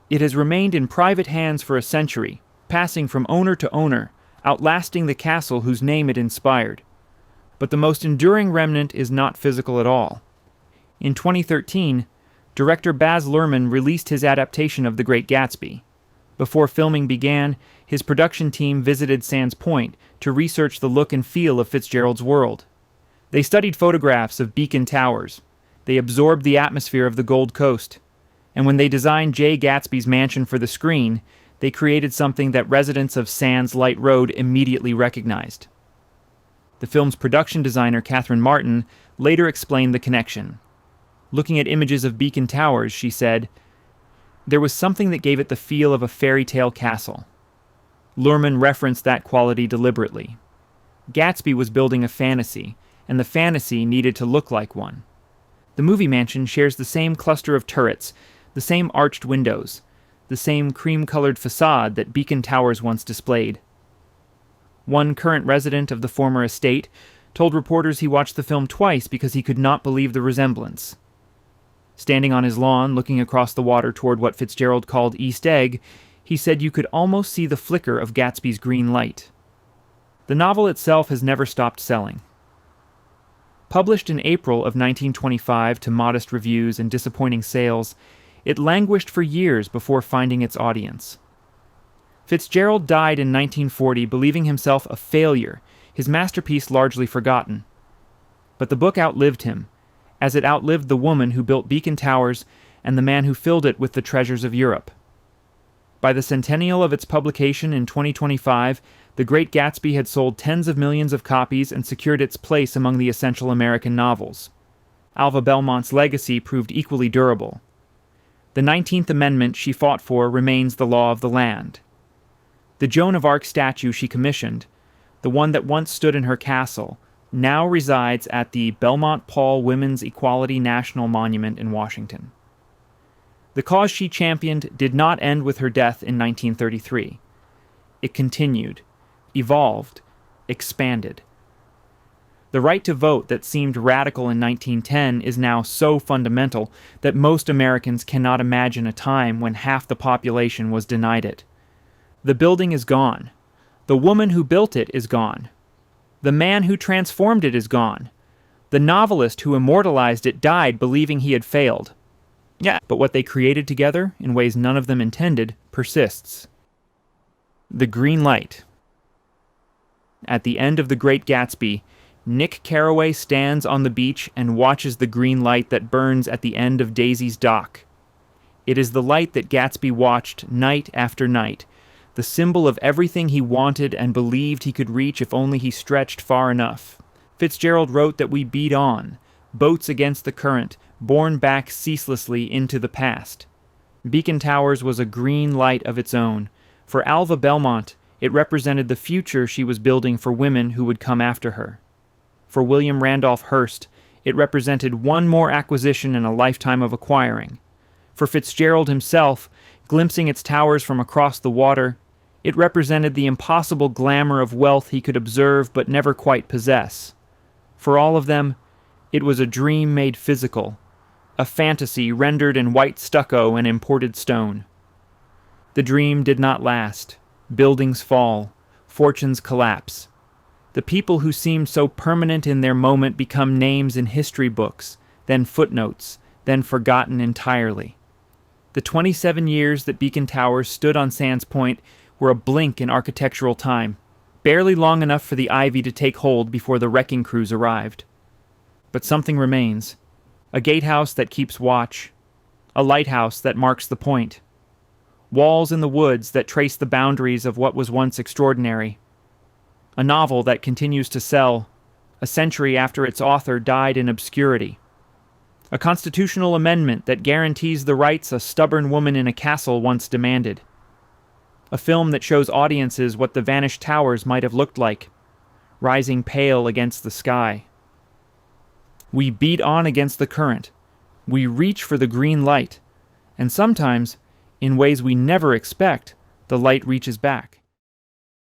It has remained in private hands for a century, passing from owner to owner, outlasting the castle whose name it inspired. But the most enduring remnant is not physical at all. In 2013, director Baz Luhrmann released his adaptation of The Great Gatsby. Before filming began, his production team visited Sands Point to research the look and feel of Fitzgerald's world. They studied photographs of Beacon Towers. They absorbed the atmosphere of the Gold Coast. And when they designed Jay Gatsby's mansion for the screen, they created something that residents of Sands Light Road immediately recognized. The film's production designer, Catherine Martin, later explained the connection. Looking at images of Beacon Towers, she said, "There was something that gave it the feel of a fairy tale castle." Luhrmann referenced that quality deliberately. Gatsby was building a fantasy, and the fantasy needed to look like one. The movie mansion shares the same cluster of turrets, the same arched windows, the same cream-colored facade that Beacon Towers once displayed. One current resident of the former estate told reporters he watched the film twice because he could not believe the resemblance. Standing on his lawn, looking across the water toward what Fitzgerald called East Egg, he said you could almost see the flicker of Gatsby's green light. The novel itself has never stopped selling. Published in April of 1925 to modest reviews and disappointing sales, it languished for years before finding its audience. Fitzgerald died in 1940 believing himself a failure, his masterpiece largely forgotten. But the book outlived him, as it outlived the woman who built Beacon Towers and the man who filled it with the treasures of Europe. By the centennial of its publication in 2025, The Great Gatsby had sold tens of millions of copies and secured its place among the essential American novels. Alva Belmont's legacy proved equally durable. The 19th Amendment she fought for remains the law of the land. The Joan of Arc statue she commissioned, the one that once stood in her castle, now resides at the Belmont Paul Women's Equality National Monument in Washington. The cause she championed did not end with her death in 1933. It continued, evolved, expanded. The right to vote that seemed radical in 1910 is now so fundamental that most Americans cannot imagine a time when half the population was denied it. The building is gone. The woman who built it is gone. The man who transformed it is gone. The novelist who immortalized it died believing he had failed. Yeah, but what they created together, in ways none of them intended, persists. The green light. At the end of The Great Gatsby, Nick Carraway stands on the beach and watches the green light that burns at the end of Daisy's dock. It is the light that Gatsby watched night after night, the symbol of everything he wanted and believed he could reach if only he stretched far enough. Fitzgerald wrote that we beat on, boats against the current, borne back ceaselessly into the past. Beacon Towers was a green light of its own. For Alva Belmont, it represented the future she was building for women who would come after her. For William Randolph Hearst, it represented one more acquisition in a lifetime of acquiring. For Fitzgerald himself, glimpsing its towers from across the water, it represented the impossible glamour of wealth he could observe but never quite possess. For all of them, it was a dream made physical, a fantasy rendered in white stucco and imported stone. The dream did not last. Buildings fall. Fortunes collapse. The people who seemed so permanent in their moment become names in history books, then footnotes, then forgotten entirely. The 27 years that Beacon Towers stood on Sands Point were a blink in architectural time, barely long enough for the ivy to take hold before the wrecking crews arrived. But something remains. A gatehouse that keeps watch. A lighthouse that marks the point. Walls in the woods that trace the boundaries of what was once extraordinary. A novel that continues to sell, a century after its author died in obscurity. A constitutional amendment that guarantees the rights a stubborn woman in a castle once demanded. A film that shows audiences what the vanished towers might have looked like, rising pale against the sky. We beat on against the current. We reach for the green light. And sometimes, in ways we never expect, the light reaches back.